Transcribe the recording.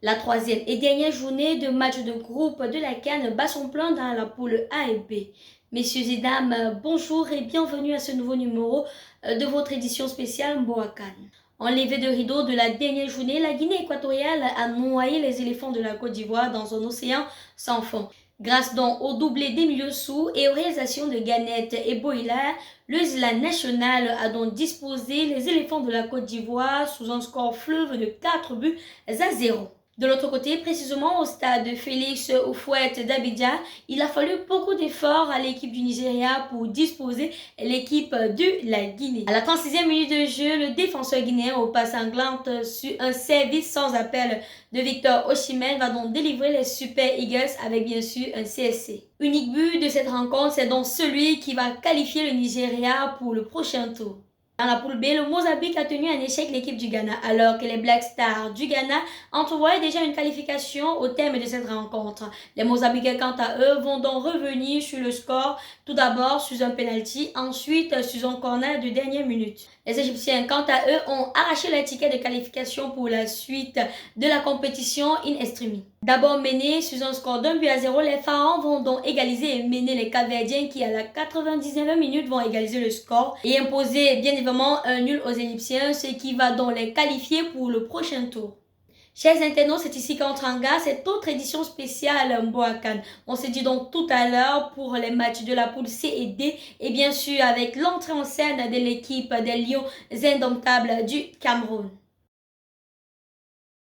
La troisième et dernière journée de match de groupe de la CAN bat son plein dans la poule A et B. Messieurs et dames, bonjour et bienvenue à ce nouveau numéro de votre édition spéciale Mboakan. En levée de rideau de la dernière journée, la Guinée équatoriale a noyé les éléphants de la Côte d'Ivoire dans un océan sans fond. Grâce donc au doublé d'Emilio Sou et aux réalisations de Garnett et Boila, le Zlan national a donc disposé les éléphants de la Côte d'Ivoire sous un score fleuve de 4 buts à 0. De l'autre côté, précisément au stade Félix Houphouët d'Abidjan, il a fallu beaucoup d'efforts à l'équipe du Nigeria pour disposer l'équipe de la Guinée. À la 36e minute de jeu, le défenseur guinéen au pas sanglante sur un service sans appel de Victor Osimhen va donc délivrer les Super Eagles avec bien sûr un CSC. Unique but de cette rencontre, c'est donc celui qui va qualifier le Nigeria pour le prochain tour. Dans la poule B, le Mozambique a tenu en échec l'équipe du Ghana, alors que les Black Stars du Ghana entrevoyaient déjà une qualification au terme de cette rencontre. Les Mozambicains, quant à eux, vont donc revenir sur le score, tout d'abord sur un penalty, ensuite sur un corner de dernière minute. Les Égyptiens, quant à eux, ont arraché leur ticket de qualification pour la suite de la compétition in extremis. D'abord menés sur un score d'1 but à 0, les Pharaons vont donc égaliser et mener les Capverdiens qui à la 99e minute vont égaliser le score et imposer bien évidemment un nul aux Égyptiens, ce qui va donc les qualifier pour le prochain tour. Chers internautes, c'est ici qu'entre en gare cette autre édition spéciale Mboakan. On se dit donc tout à l'heure pour les matchs de la poule C et D et bien sûr avec l'entrée en scène de l'équipe des Lions indomptables du Cameroun.